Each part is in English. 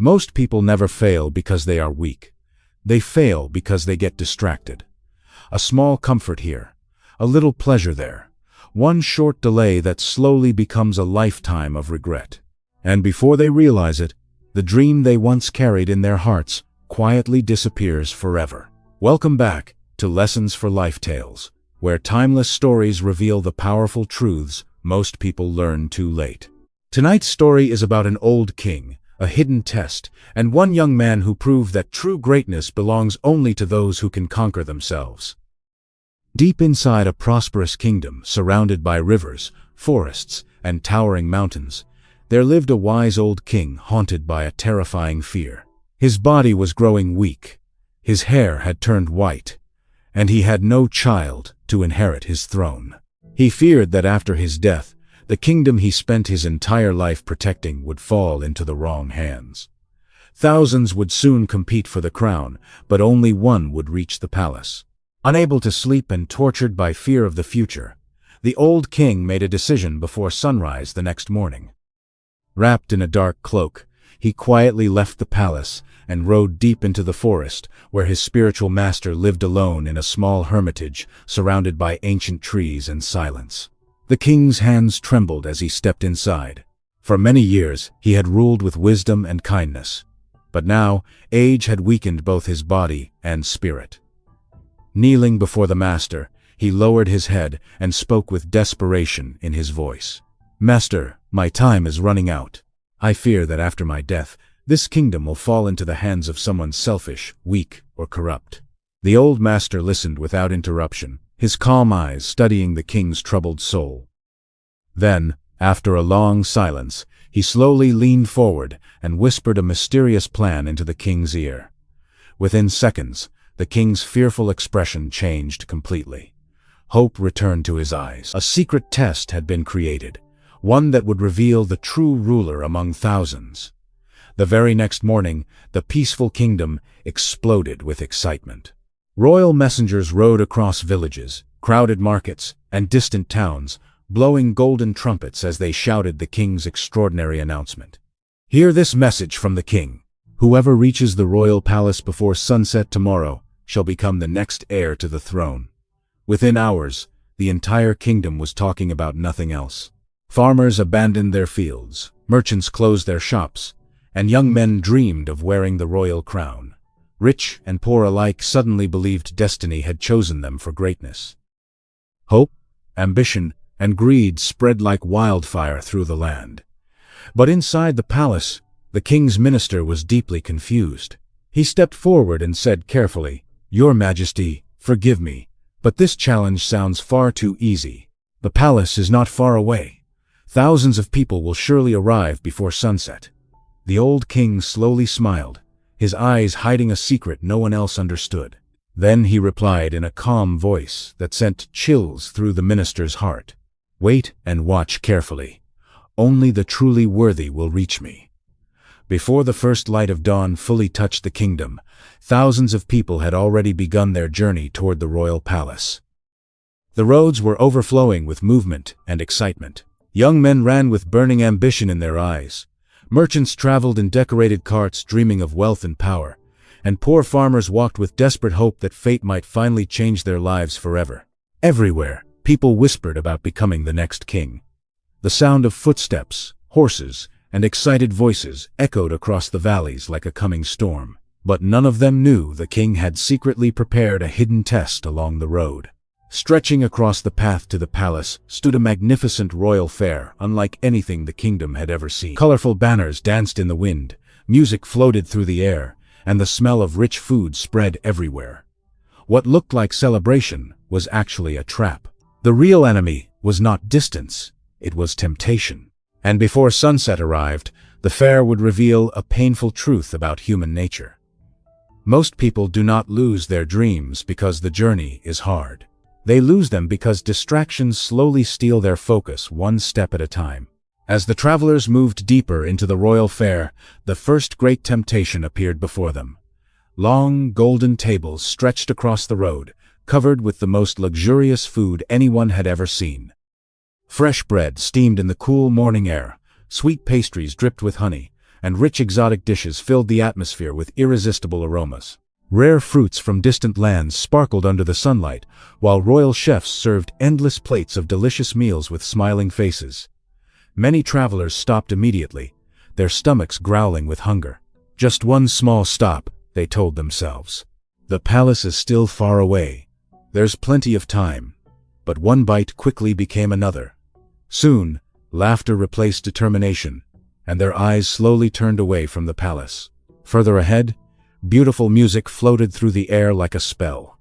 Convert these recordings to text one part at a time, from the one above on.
Most people never fail because they are weak. They fail because they get distracted. A small comfort here, a little pleasure there, one short delay that slowly becomes a lifetime of regret. And before they realize it, the dream they once carried in their hearts quietly disappears forever. Welcome back to Lessons for Life Tales, where timeless stories reveal the powerful truths most people learn too late. Tonight's story is about an old king, a hidden test, and one young man who proved that true greatness belongs only to those who can conquer themselves. Deep inside a prosperous kingdom surrounded by rivers, forests, and towering mountains, there lived a wise old king haunted by a terrifying fear. His body was growing weak, his hair had turned white, and he had no child to inherit his throne. He feared that after his death, the kingdom he spent his entire life protecting would fall into the wrong hands. Thousands would soon compete for the crown, but only one would reach the palace. Unable to sleep and tortured by fear of the future, the old king made a decision before sunrise the next morning. Wrapped in a dark cloak, he quietly left the palace and rode deep into the forest, where his spiritual master lived alone in a small hermitage surrounded by ancient trees and silence. The king's hands trembled as he stepped inside. For many years, he had ruled with wisdom and kindness. But now, age had weakened both his body and spirit. Kneeling before the master, he lowered his head and spoke with desperation in his voice. "Master, my time is running out. I fear that after my death, this kingdom will fall into the hands of someone selfish, weak, or corrupt." The old master listened without interruption, his calm eyes studying the king's troubled soul. Then, after a long silence, he slowly leaned forward and whispered a mysterious plan into the king's ear. Within seconds, the king's fearful expression changed completely. Hope returned to his eyes. A secret test had been created, one that would reveal the true ruler among thousands. The very next morning, the peaceful kingdom exploded with excitement. Royal messengers rode across villages, crowded markets, and distant towns, blowing golden trumpets as they shouted the king's extraordinary announcement. "Hear this message from the king. Whoever reaches the royal palace before sunset tomorrow shall become the next heir to the throne." Within hours, the entire kingdom was talking about nothing else. Farmers abandoned their fields, merchants closed their shops, and young men dreamed of wearing the royal crown. Rich and poor alike suddenly believed destiny had chosen them for greatness. Hope, ambition, and greed spread like wildfire through the land. But inside the palace, the king's minister was deeply confused. He stepped forward and said carefully, "Your Majesty, forgive me, but this challenge sounds far too easy. The palace is not far away. Thousands of people will surely arrive before sunset." The old king slowly smiled, his eyes hiding a secret no one else understood. Then he replied in a calm voice that sent chills through the minister's heart, "Wait and watch carefully. Only the truly worthy will reach me." Before the first light of dawn fully touched the kingdom, thousands of people had already begun their journey toward the royal palace. The roads were overflowing with movement and excitement. Young men ran with burning ambition in their eyes. Merchants traveled in decorated carts dreaming of wealth and power, and poor farmers walked with desperate hope that fate might finally change their lives forever. Everywhere, people whispered about becoming the next king. The sound of footsteps, horses, and excited voices echoed across the valleys like a coming storm. But none of them knew the king had secretly prepared a hidden test along the road. Stretching across the path to the palace stood a magnificent royal fair unlike anything the kingdom had ever seen. Colorful banners danced in the wind, music floated through the air, and the smell of rich food spread everywhere. What looked like celebration was actually a trap. The real enemy was not distance, it was temptation. And before sunset arrived, the fair would reveal a painful truth about human nature. Most people do not lose their dreams because the journey is hard. They lose them because distractions slowly steal their focus one step at a time. As the travelers moved deeper into the royal fair, the first great temptation appeared before them. Long, golden tables stretched across the road, covered with the most luxurious food anyone had ever seen. Fresh bread steamed in the cool morning air, sweet pastries dripped with honey, and rich exotic dishes filled the atmosphere with irresistible aromas. Rare fruits from distant lands sparkled under the sunlight, while royal chefs served endless plates of delicious meals with smiling faces. Many travelers stopped immediately, their stomachs growling with hunger. Just one small stop, they told themselves. The palace is still far away. There's plenty of time. But one bite quickly became another. Soon, laughter replaced determination, and their eyes slowly turned away from the palace. Further ahead, beautiful music floated through the air like a spell.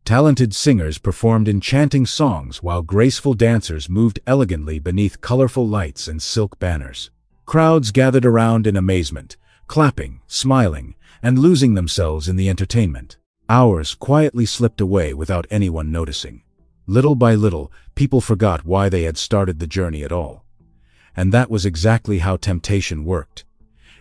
Talented singers performed enchanting songs while graceful dancers moved elegantly beneath colorful lights and silk banners. Crowds gathered around in amazement, clapping, smiling, and losing themselves in the entertainment. Hours quietly slipped away without anyone noticing. Little by little, people forgot why they had started the journey at all. And that was exactly how temptation worked.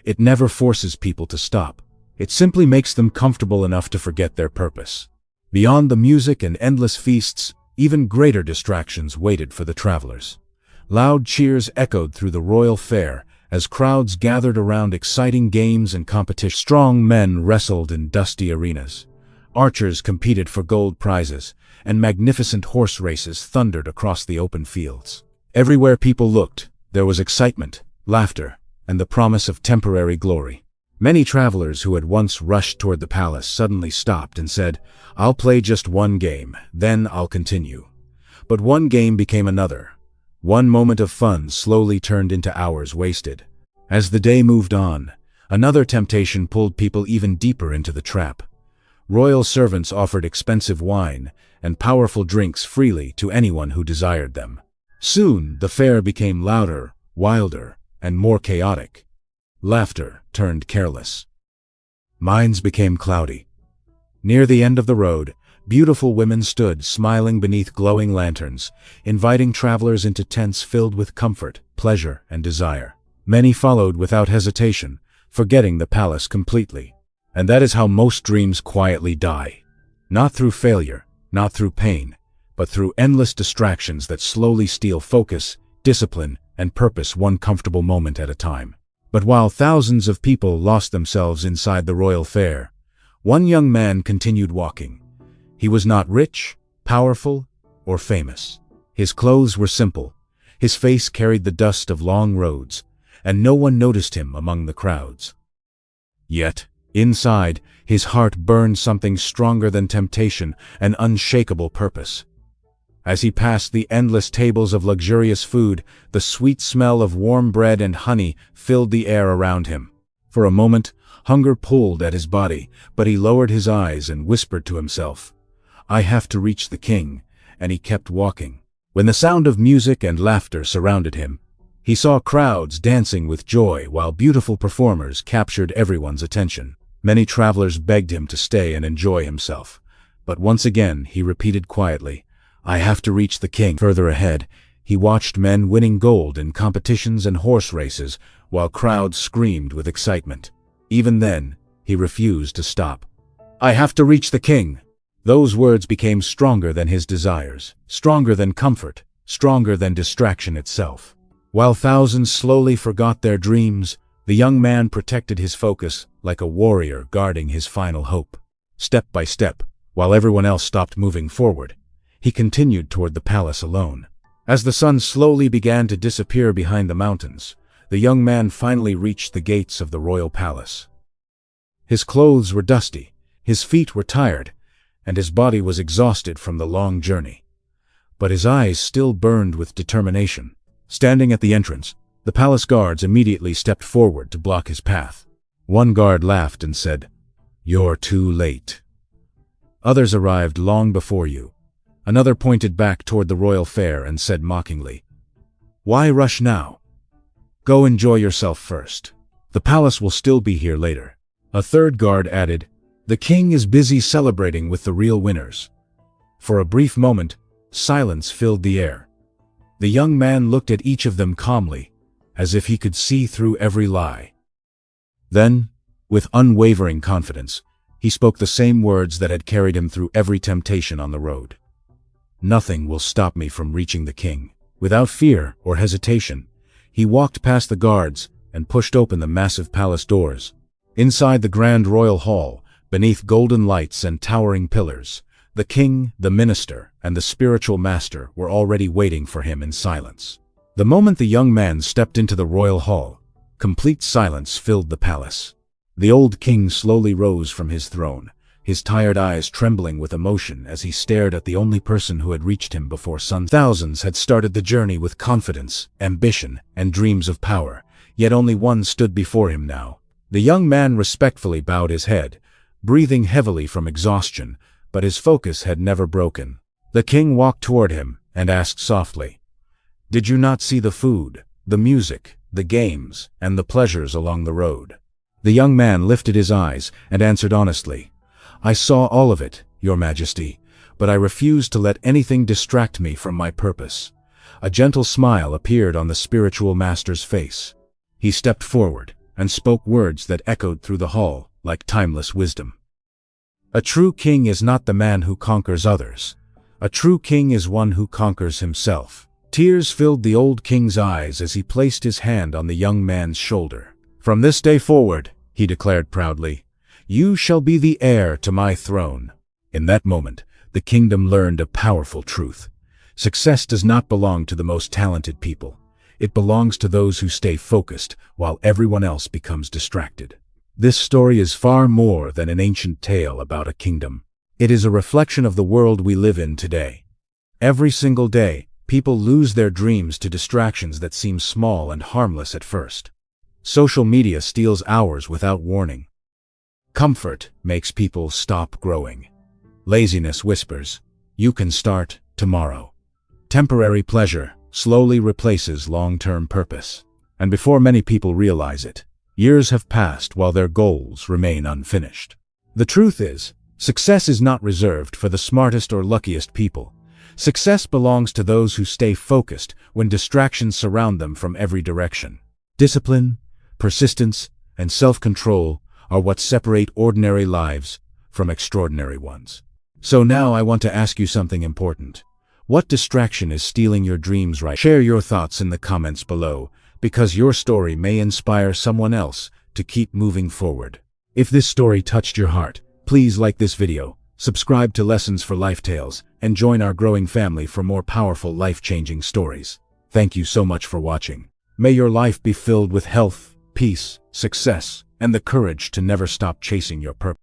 It never forces people to stop. It simply makes them comfortable enough to forget their purpose. Beyond the music and endless feasts, even greater distractions waited for the travelers. Loud cheers echoed through the royal fair as crowds gathered around exciting games and competitions. Strong men wrestled in dusty arenas. Archers competed for gold prizes, and magnificent horse races thundered across the open fields. Everywhere people looked, there was excitement, laughter, and the promise of temporary glory. Many travelers who had once rushed toward the palace suddenly stopped and said, "I'll play just one game, then I'll continue." But one game became another. One moment of fun slowly turned into hours wasted. As the day moved on, another temptation pulled people even deeper into the trap. Royal servants offered expensive wine and powerful drinks freely to anyone who desired them. Soon, the fair became louder, wilder, and more chaotic. Laughter turned careless. Minds became cloudy. Near the end of the road, beautiful women stood smiling beneath glowing lanterns, inviting travelers into tents filled with comfort, pleasure, and desire. Many followed without hesitation, forgetting the palace completely. And that is how most dreams quietly die. Not through failure, not through pain, but through endless distractions that slowly steal focus, discipline, and purpose one comfortable moment at a time. But while thousands of people lost themselves inside the royal fair, one young man continued walking. He was not rich, powerful, or famous. His clothes were simple, his face carried the dust of long roads, and no one noticed him among the crowds. Yet, inside, his heart burned something stronger than temptation, an unshakable purpose. As he passed the endless tables of luxurious food, the sweet smell of warm bread and honey filled the air around him. For a moment, hunger pulled at his body, but he lowered his eyes and whispered to himself, "I have to reach the king," and he kept walking. When the sound of music and laughter surrounded him, he saw crowds dancing with joy while beautiful performers captured everyone's attention. Many travelers begged him to stay and enjoy himself, but once again he repeated quietly, "I have to reach the king." Further ahead, he watched men winning gold in competitions and horse races, while crowds screamed with excitement. Even then, he refused to stop. "I have to reach the king." Those words became stronger than his desires, stronger than comfort, stronger than distraction itself. While thousands slowly forgot their dreams, the young man protected his focus like a warrior guarding his final hope. Step by step, while everyone else stopped moving forward, he continued toward the palace alone. As the sun slowly began to disappear behind the mountains, the young man finally reached the gates of the royal palace. His clothes were dusty, his feet were tired, and his body was exhausted from the long journey. But his eyes still burned with determination. Standing at the entrance, the palace guards immediately stepped forward to block his path. One guard laughed and said, "You're too late. Others arrived long before you." Another pointed back toward the royal fair and said mockingly, "Why rush now? Go enjoy yourself first. The palace will still be here later." A third guard added, "The king is busy celebrating with the real winners." For a brief moment, silence filled the air. The young man looked at each of them calmly, as if he could see through every lie. Then, with unwavering confidence, he spoke the same words that had carried him through every temptation on the road. "Nothing will stop me from reaching the king." Without fear or hesitation, he walked past the guards and pushed open the massive palace doors. Inside the grand royal hall, beneath golden lights and towering pillars, the king, the minister, and the spiritual master were already waiting for him in silence. The moment the young man stepped into the royal hall, complete silence filled the palace. The old king slowly rose from his throne, his tired eyes trembling with emotion as he stared at the only person who had reached him before sun. Thousands had started the journey with confidence, ambition, and dreams of power, yet only one stood before him now. The young man respectfully bowed his head, breathing heavily from exhaustion, but his focus had never broken. The king walked toward him and asked softly, "Did you not see the food, the music, the games, and the pleasures along the road?" The young man lifted his eyes and answered honestly, "I saw all of it, Your Majesty, but I refused to let anything distract me from my purpose." A gentle smile appeared on the spiritual master's face. He stepped forward and spoke words that echoed through the hall like timeless wisdom. "A true king is not the man who conquers others. A true king is one who conquers himself." Tears filled the old king's eyes as he placed his hand on the young man's shoulder. "From this day forward," he declared proudly, "you shall be the heir to my throne." In that moment, the kingdom learned a powerful truth. Success does not belong to the most talented people. It belongs to those who stay focused while everyone else becomes distracted. This story is far more than an ancient tale about a kingdom. It is a reflection of the world we live in today. Every single day, people lose their dreams to distractions that seem small and harmless at first. Social media steals hours without warning. Comfort makes people stop growing. Laziness whispers, "You can start tomorrow." Temporary pleasure slowly replaces long-term purpose. And before many people realize it, years have passed while their goals remain unfinished. The truth is, success is not reserved for the smartest or luckiest people. Success belongs to those who stay focused when distractions surround them from every direction. Discipline, persistence, and self-control are what separate ordinary lives from extraordinary ones. So now I want to ask you something important. What distraction is stealing your dreams right now? Share your thoughts in the comments below, because your story may inspire someone else to keep moving forward. If this story touched your heart, please like this video, subscribe to Lessons for Life Tales, and join our growing family for more powerful life-changing stories. Thank you so much for watching. May your life be filled with health, peace, success, and the courage to never stop chasing your purpose.